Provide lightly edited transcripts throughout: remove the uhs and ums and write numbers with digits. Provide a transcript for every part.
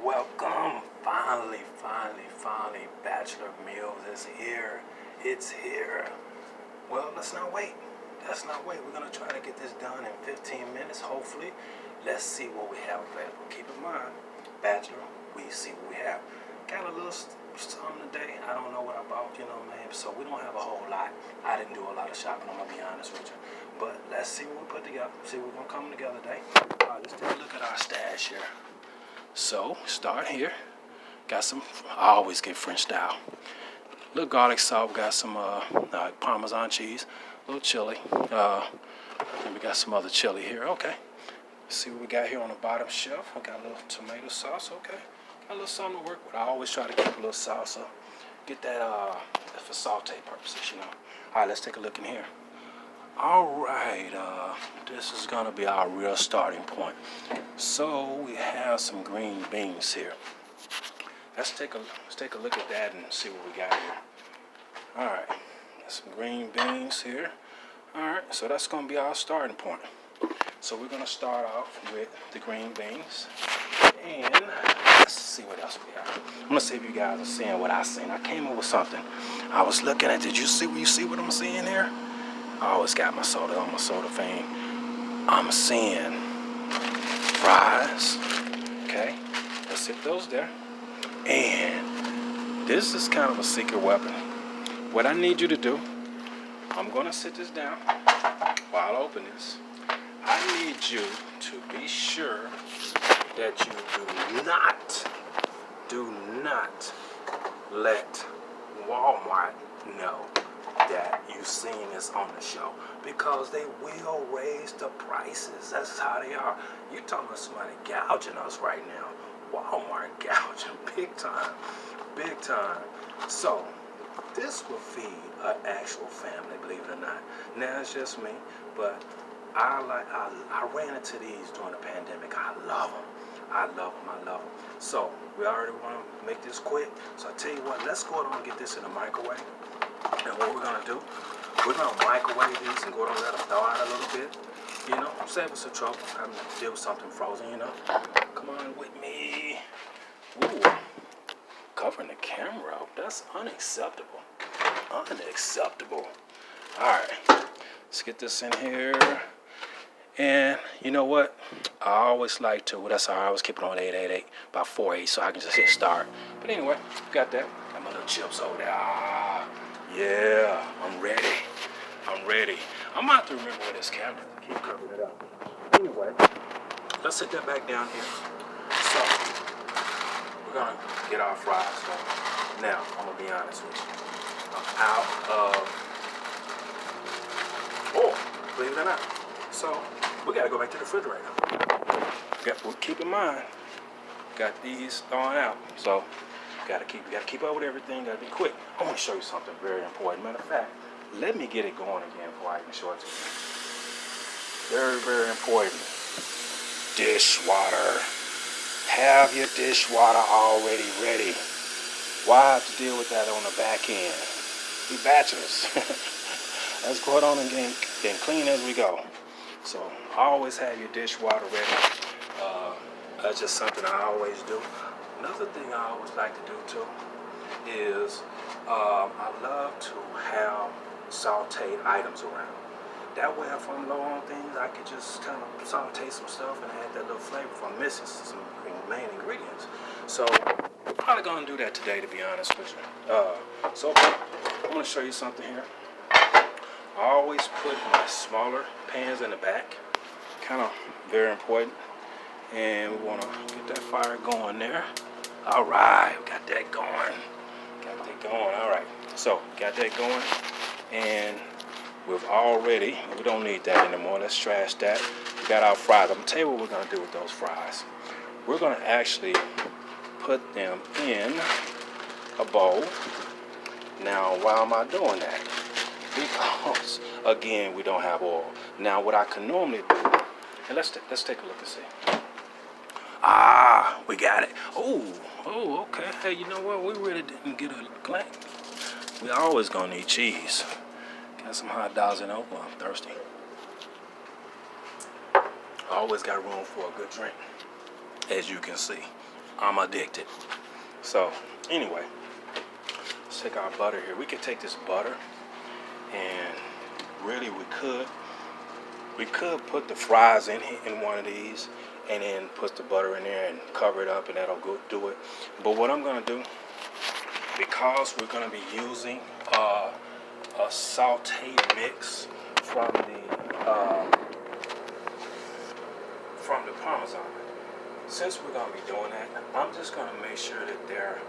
welcome. Finally, Bachelor Meals is here. It's here. Well, let's not wait. We're going to try to get this done in 15 minutes, hopefully. Let's see what we have available. Keep in mind, Bachelor, we see what we have. Got a little something today. I don't know what I bought, man. So we don't have a whole lot. I didn't do a lot of shopping, I'm going to be honest with you. But let's see what we put together. See what we're going to come together today. All right, let's take a look at our stash here. So, start here. Got some, I always get French style. Little garlic salt, got some Parmesan cheese, a little chili. And we got some other chili here, okay. Let's see what we got here on the bottom shelf. We got a little tomato sauce, okay. Got a little something to work with. I always try to keep a little salsa. Get that for saute purposes, All right, let's take a look in here. All right, this is gonna be our real starting point. So we have some green beans here. Let's take a look at that and see what we got here. All right, got some green beans here. All right, so that's gonna be our starting point. So we're gonna start off with the green beans, and let's see what else we got. I'm gonna see if you guys are seeing what I seen. I came up with something. I was looking at. Did you see what I'm seeing here? I always got my soda on my soda fame. I'm seeing fries. Okay, let's hit those there. And this is kind of a secret weapon. What I need you to do, I'm gonna sit this down while I open this. I need you to be sure that you do not let Walmart know that you've seen this on the show, because they will raise the prices. That's how they are. You talking about somebody gouging us right now. Walmart gouging big time. So this will feed an actual family, believe it or not. Now it's just me, but I ran into these during the pandemic. I love them. So we already want to make this quick. So I tell you what, let's go ahead and get this in the microwave. And what we're gonna do, we're gonna microwave these and go ahead and let them thaw out a little bit. Save us some trouble having to deal with something frozen. Come on with me. Ooh, covering the camera up. That's unacceptable. All right, let's get this in here. And you know what? I always like to, that's how I always keep it on 888, about 4-8, so I can just hit start. But anyway, got that. Got my little chips over there. Yeah, I'm ready. I'm gonna have to remember where this camera is. Keep covering it up. Anyway, let's sit that back down here. So, we're gonna get our fries going. Now, I'm gonna be honest with you. I'm out of, believe it or not. So, we gotta go back to the refrigerator. Keep in mind, got these thawing out. So, you gotta keep up with everything. Gotta be quick. I want to show you something very important. Matter of fact, let me get it going again before I can show it to you. Very, very important. Dishwater. Have your dishwater already ready. Why have to deal with that on the back end? We bachelors. Let's go on and get clean as we go. So always have your dishwater ready. That's just something I always do. Another thing I always like to do too is I love to have sauteed items around. That way, if I'm low on things, I can just kind of saute some stuff and add that little flavor if I'm missing some main ingredients. So we're probably gonna do that today, to be honest with you. So I'm gonna show you something here. I always put my smaller pans in the back, kind of very important. And we want to get that fire going there. All right, we got that going. All right, so got that going, and we don't need that anymore. Let's trash that. We got our fries. I'm gonna tell you what we're gonna do with those fries. We're gonna actually put them in a bowl. Now, why am I doing that? Because again, we don't have oil. Now, what I can normally do, and let's take a look and see. We got it. Oh, okay. Hey, you know what? We really didn't get a clank. We always gonna need cheese. Got some hot dogs in Oakland. I'm thirsty. Always got room for a good drink, as you can see. I'm addicted. So anyway, let's take our butter here. We could take this butter and really we could put the fries in one of these and then put the butter in there and cover it up, and that'll go do it. But what I'm gonna do, because we're gonna be using a saute mix from the Parmesan, since we're gonna be doing that, I'm just gonna make sure that they're,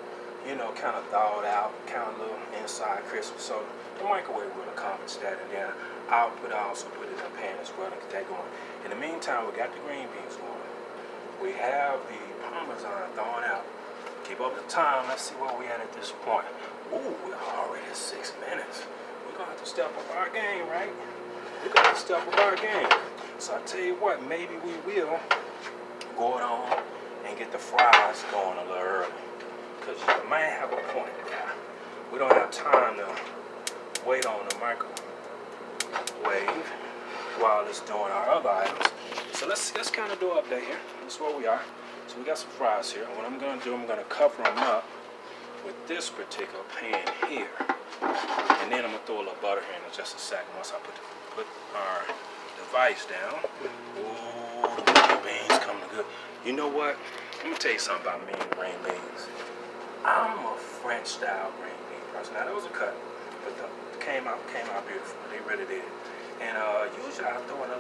you know, kind of thawed out, kind of a little inside crisp. So the microwave will accomplish that, and then I'll also put it in a pan as well and get that going. In the meantime, we got the green beans going. We have the Parmesan thawing out. Keep up the time. Let's see where we at this point. Ooh, we're already at 6 minutes. We're gonna have to step up our game, right? We're gonna have to step up our game. So I tell you what, maybe we will go it on and get the fries going a little early. Because you might have a point there. We don't have time to wait on the microwave while it's doing our other items. So let's kind of do an update here. This is where we are. So we got some fries here. And what I'm going to do, I'm going to cover them up with this particular pan here. And then I'm going to throw a little butter here in just a second once I put our device down. Ooh, the green beans coming good. You know what? Let me tell you something about me and green beans. I'm a French style green bean person. Now that was a cut, but it came out beautiful. They really did. And usually I throw in a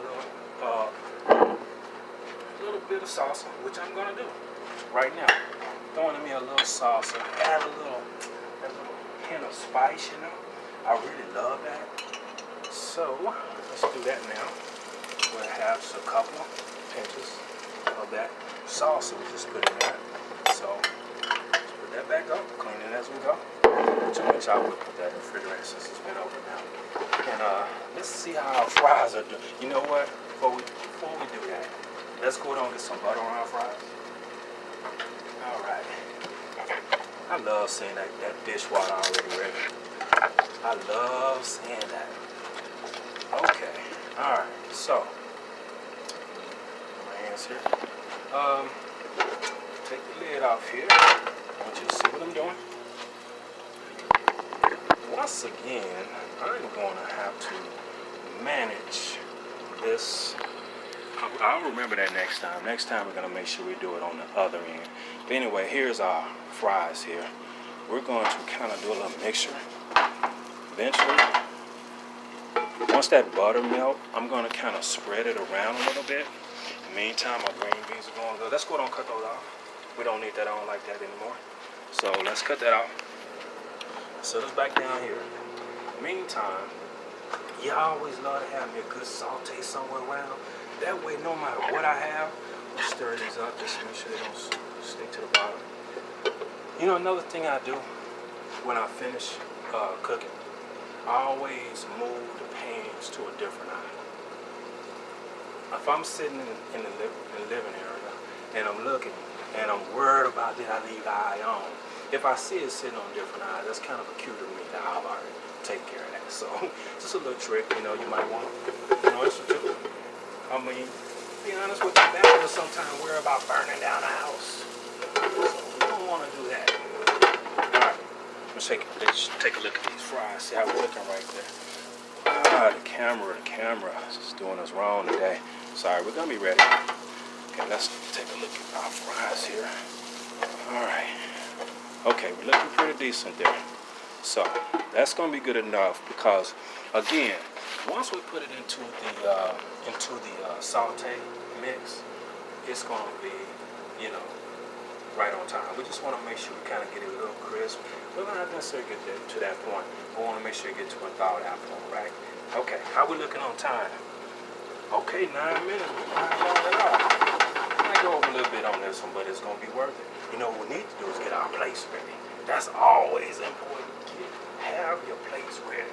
little bit of salsa, which I'm gonna do right now. Throwing in me a little salsa, add a little hint of spice. You know, I really love that. So let's do that now. We'll have just a couple of pinches of that salsa we just put in there. So put that back up, clean it as we go. Which I would put that in the refrigerator since it's been over now. And let's see how our fries are doing. You know what? Before we do that, let's go down and get some butter on our fries. All right. I love seeing that dishwater already ready. I love seeing that. Okay. All right. So my hands here. Take the lid off here. I want you to see what I'm doing. Once again, I'm going to have to manage this. I'll remember that next time. Next time we're going to make sure we do it on the other end. But anyway, here's our fries here. We're going to kind of do a little mixture. Eventually, once that butter melt, I'm going to kind of spread it around a little bit. In the meantime, our green beans are going good. Let's go ahead and cut those off. We don't need that on like that anymore. So let's cut that off. Set us back down here. Meantime, you always love to have me a good saute somewhere around. That way, no matter what I have, I'll stir these up just to make sure they don't stick to the bottom. You know, another thing I do when I finish cooking, I always move the pans to a different eye. If I'm sitting in the living area and I'm looking and I'm worried about did I leave the eye on, if I see it sitting on different eyes, that's kind of a cue to me that I've already taken care of that. So, just a little trick, you know, you might want to, it's a trick. I mean, to be honest with you, bachelors sometimes worry about burning down the house. So, we don't want to do that. All right, let's take a look at these fries, see how we're looking right there. The camera is doing us wrong today. Sorry, we're going to be ready. Okay, let's take a look at our fries here. All right. Okay, we're looking pretty decent there. So that's going to be good enough because, again, once we put it into the saute mix, it's going to be, you know, right on time. We just want to make sure we kind of get it a little crisp. We're not necessarily get to that point. We want to make sure we get to a thawed out point, right? Okay, how we looking on time? Okay, 9 minutes. Not long at all. I might go over a little bit on this one, but it's going to be worth it. You know, what we need to do is get our plates ready. That's always important. Have your plates ready.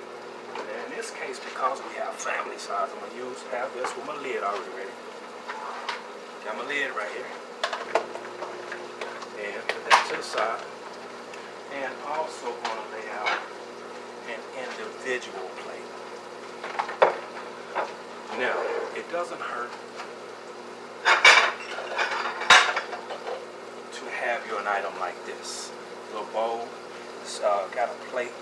And in this case, because we have family size, I'm going to have this with my lid already ready. Got my lid right here. And put that to the side. And also going to lay out an individual plate. Now, it doesn't hurt to have you an item like this. Little bowl, got a plate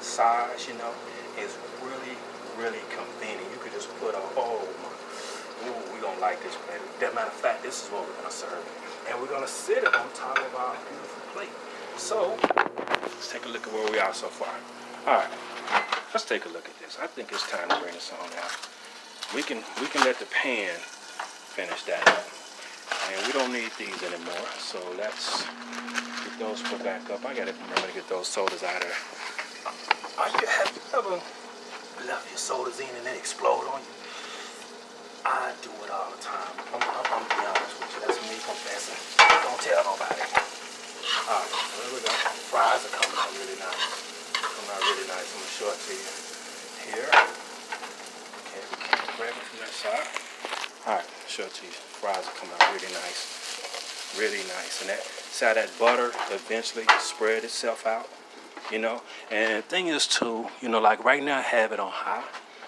size, you know. It's really, really convenient. You could just put a, we're gonna like this plate. As a matter of fact, this is what we're gonna serve. And we're gonna sit it on top of our beautiful plate. So, let's take a look at where we are so far. All right, let's take a look at this. I think it's time to bring this on out. We can let the pan finish that up. And we don't need these anymore, so let's get those put back up. I gotta remember to get those sodas out of there. Have you ever left your sodas in and they explode on you? I do it all the time. I'm be honest with you. That's me confessing. Don't tell nobody. Alright, there we go. Fries are coming out really nice. Coming out really nice. I'm gonna show it to you. Here. Okay, we can grab it from that side. Alright, show it to you. Fries are coming out really nice. Really nice. And that side, that butter eventually spread itself out, you know. And the thing is too, you know, like right now I have it on high,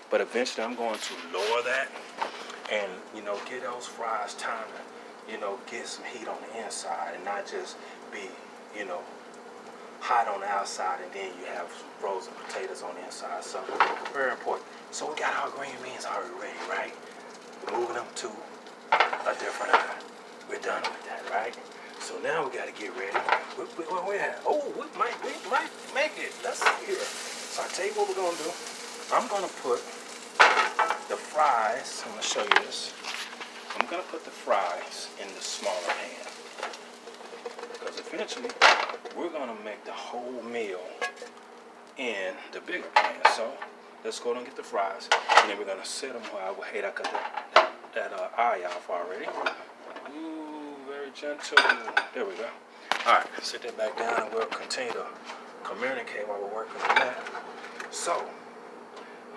but eventually I'm going to lower that and, you know, get those fries time to, you know, get some heat on the inside and not just be, you know, hot on the outside and then you have some frozen potatoes on the inside. So very important. So we got our green beans already ready, right? Moving them to a different eye. We're done with that, right? So now we got to get ready. Where we at? Oh, we might make it. Let's see here. So I'll tell you what we're going to do. I'm going to put the fries. I'm going to show you this. I'm going to put the fries in the smaller pan. Because eventually, we're going to make the whole meal in the bigger pan. So let's go and get the fries. And then we're going to set them where I will hate I cut that eye off already. Ooh, very gentle. There we go. All right, sit that back down and we'll continue to communicate while we're working on that. So,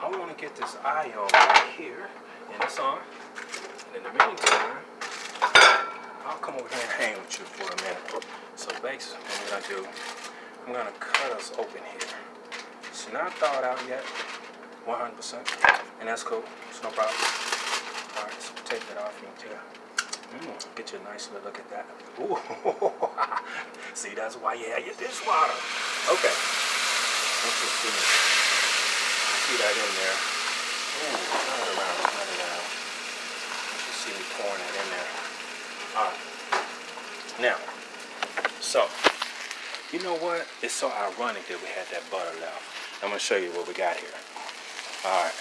I want to get this eye on right here, and it's on. And in the meantime, I'll come over here and hang with you for a minute. So basically, what I'm going to do, I'm going to cut us open here. It's not thawed out yet, 100%, and that's cool. It's no problem. All right, so take that off here. Get you a nice little look at that. Ooh. See, that's why you have your dishwater. Okay. Let's just see that in there. Ooh, turn it around. You should see me pouring that in there. All right. Now, so, you know what? It's so ironic that we had that butter left. I'm going to show you what we got here. All right.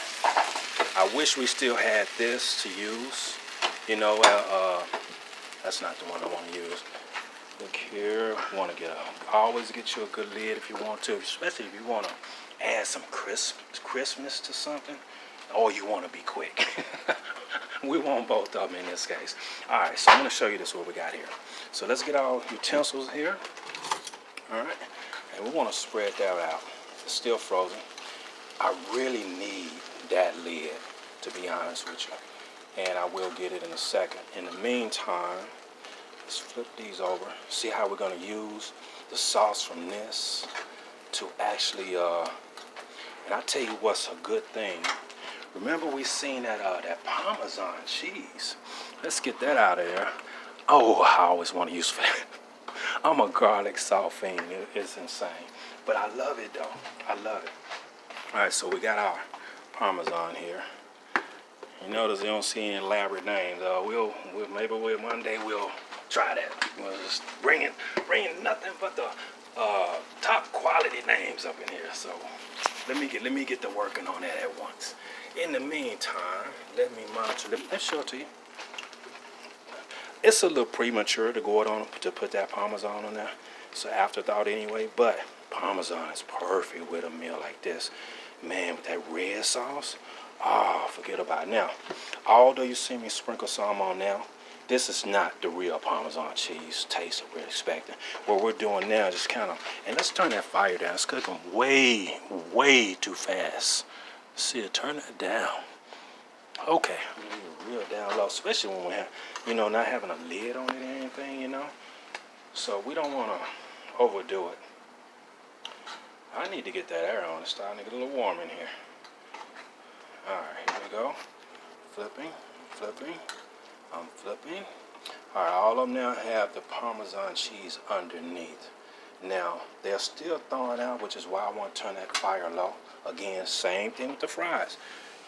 I wish we still had this to use. You know, that's not the one I want to use. Look here, always get you a good lid if you want to, especially if you want to add some crispness to something, or you want to be quick. We want both of them in this case. All right, so I'm going to show you this what we got here. So let's get our utensils here. All right, and we want to spread that out. It's still frozen. I really need that lid, to be honest with you. And I will get it in a second. In the meantime, let's flip these over. See how we're going to use the sauce from this to actually, and I tell you what's a good thing. Remember we seen that Parmesan cheese. Let's get that out of there. Oh, I always want to use that. I'm a garlic salt fiend. It's insane. But I love it though. I love it. All right, so we got our Parmesan here. You notice you don't see any elaborate names. Maybe one day we'll try that. We'll just bring nothing but the top quality names up in here. So let me get to working on that at once. In the meantime, let me show it to you. It's a little premature to put that Parmesan on there. It's an afterthought anyway, but Parmesan is perfect with a meal like this. Man, with that red sauce. Oh, forget about it. Now, although you see me sprinkle some on now, this is not the real Parmesan cheese taste that we're expecting. What we're doing now is just kind of, and let's turn that fire down. It's cooking way, way too fast. See it, turn that down. Okay, real down low, especially when we have, not having a lid on it or anything, So we don't want to overdo it. I need to get that air on. It's starting to get a little warm in here. Alright, here we go. Flipping. I'm flipping. All right, all of them now have the Parmesan cheese underneath. Now, they're still thawing out, which is why I want to turn that fire low. Again, same thing with the fries.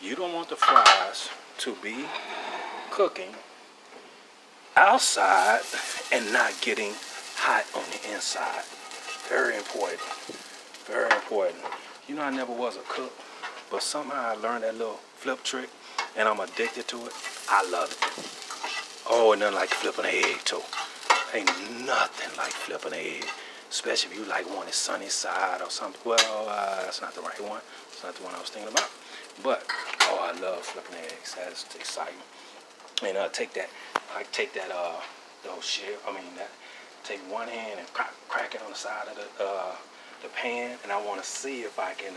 You don't want the fries to be cooking outside and not getting hot on the inside. Very important. Very important. You know, I never was a cook, but somehow I learned that little flip trick, and I'm addicted to it. I love it. Oh, and nothing like flipping an egg, too. Ain't nothing like flipping an egg, especially if you like one is sunny side or something. Well, that's not the right one. It's not the one I was thinking about. But, oh, I love flipping eggs. That's exciting. And take that, those shell, take one hand and crack it on the side of the pan, and I want to see if I can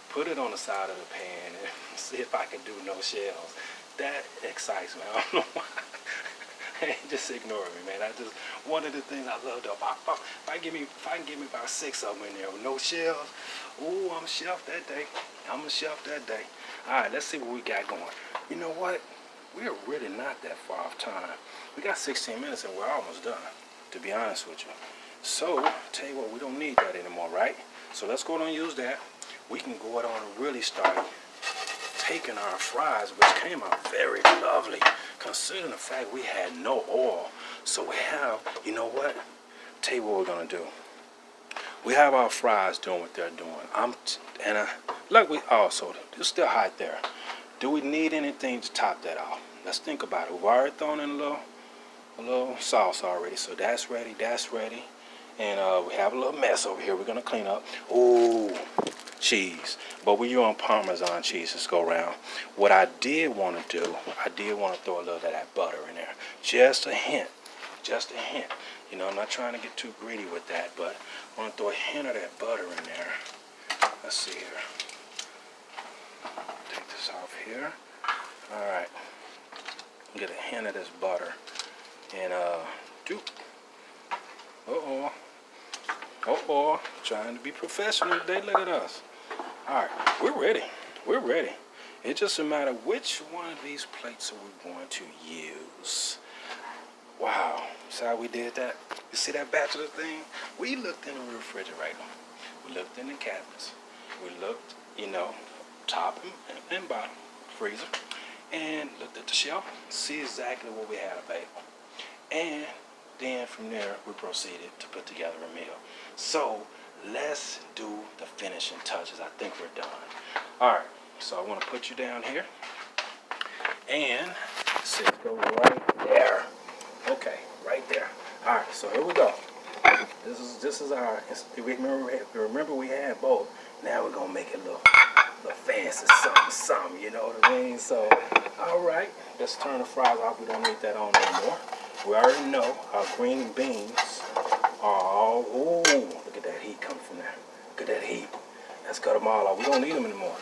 put it on the side of the pan and see if I can do no shells. That excites me. I don't know why. Just ignore me, man. One of the things I love though. If I can give me about 6 of them in there with no shells, ooh, I'm a chef that day. I'm a chef that day. All right, let's see what we got going. You know what? We're really not that far off time. We got 16 minutes and we're almost done, to be honest with you. So, tell you what, we don't need that anymore, right? So let's go ahead and use that. We can go ahead and really start taking our fries, which came out very lovely, considering the fact we had no oil. So we have, you know what? Tell you what we're gonna do. We have our fries doing what they're doing. It's still hot there. Do we need anything to top that off? Let's think about it. We've already thrown in a little sauce already, so that's ready. And we have a little mess over here we're gonna clean up. Ooh, cheese. But we're on Parmesan cheese this go round. What I did want to do, I did want to throw a little of that butter in there. Just a hint. You know, I'm not trying to get too greedy with that, but I want to throw a hint of that butter in there. Let's see here. Take this off here. All right. Get a hint of this butter. And, trying to be professional today. Look at us. All right, we're ready. It's just a matter of which one of these plates are we going to use. Wow, see how we did that? You see that bachelor thing? We looked in the refrigerator. We looked in the cabinets. We looked, top and bottom, freezer, and looked at the shelf, see exactly what we had available. And then from there, we proceeded to put together a meal. So let's do the finishing touches. I think we're done. All right, so I want to put you down here. And let's go right there. Okay, right there. All right, so here we go. This is our, remember we had both. Now we're gonna make it a little fancy something, you know what I mean? So, all right, let's turn the fries off. We don't need that on anymore. We already know our green beans are all, ooh, look at that heat coming from there. Look at that heat. Let's cut them all off. We don't need them anymore.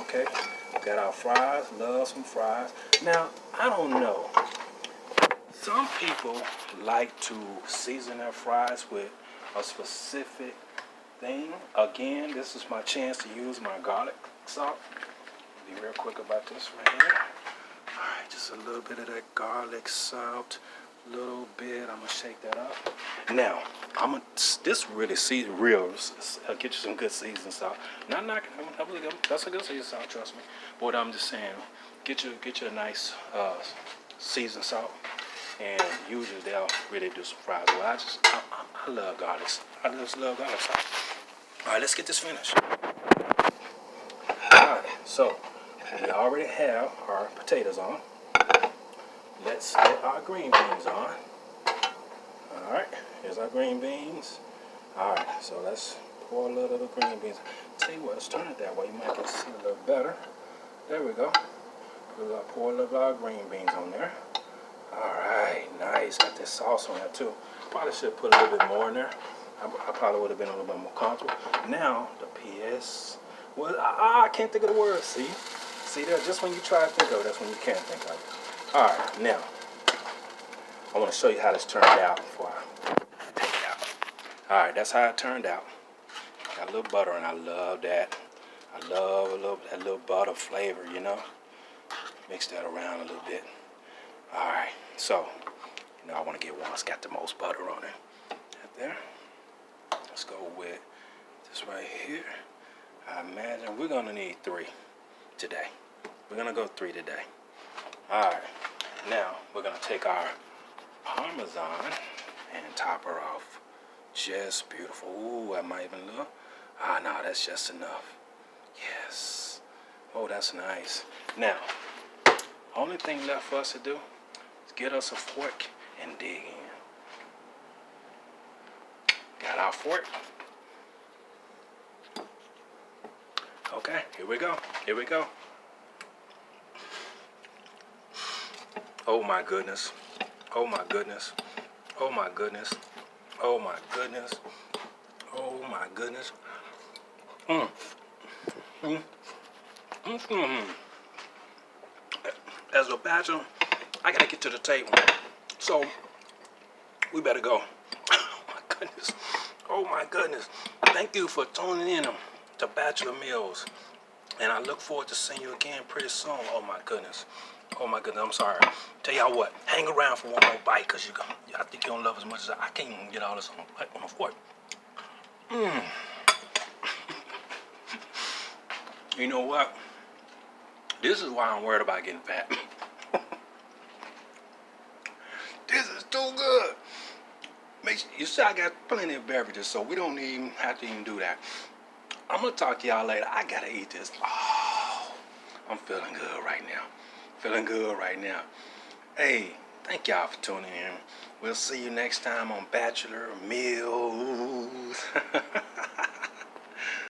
Okay? We got our fries, love some fries. Now, I don't know. Some people like to season their fries with a specific thing. Again, this is my chance to use my garlic salt. Be real quick about this right here. All right, just a little bit of that garlic salt, little bit. I'm gonna shake that up. Now, this really get you some good seasoning salt. Not knocking, that's a good seasoning salt, trust me. But I'm just saying, get you a nice seasoned salt. And usually they'll really do some fries. Well, I love garlic. I just love garlic sauce. All right, let's get this finished. All right, so we already have our potatoes on. Let's get our green beans on. All right, here's our green beans. All right, so let's pour a little of the green beans. Tell you what, let's turn it that way. You might get to see a little better. There we go. We'll pour a little of our green beans on there. All right, nice. Got this sauce on there too. Probably should put a little bit more in there. I probably would have been a little bit more comfortable. Now, the PS. Well, I can't think of the word. See there? Just when you try to think of it, that's when you can't think of it. All right, now, I want to show you how this turned out before I take it out. All right, that's how it turned out. Got a little butter, and I love that. I love that little butter flavor, you know. Mix that around a little bit. All right, so, you know, I want to get one that's got the most butter on it. Right there. Let's go with this right here. I imagine we're gonna need 3 today. We're gonna go 3 today. All right, now we're gonna take our Parmesan and top her off. Just beautiful. Ooh, I might even look. Ah, no, that's just enough. Yes. Oh, that's nice. Now, only thing left for us to do is get us a fork and dig in. Got our fork. Okay, here we go. Here we go. Oh my goodness. Oh my goodness. Oh my goodness. Oh my goodness. Oh my goodness. As a bachelor, I gotta get to the table. So we better go. Oh my goodness. Oh my goodness. Thank you for tuning in to Bachelor Meals. And I look forward to seeing you again pretty soon. Oh my goodness. Oh my goodness, I'm sorry. Tell y'all what, hang around for one more bite, because I think you don't love as much as I can't even get all this on a fork. You know what? This is why I'm worried about getting fat. This is too good. You see, I got plenty of beverages, so we don't even have to even do that. I'm gonna talk to y'all later. I gotta eat this. Oh, I'm feeling good right now. Feeling good right now. Hey, thank y'all for tuning in. We'll see you next time on Bachelor Meals.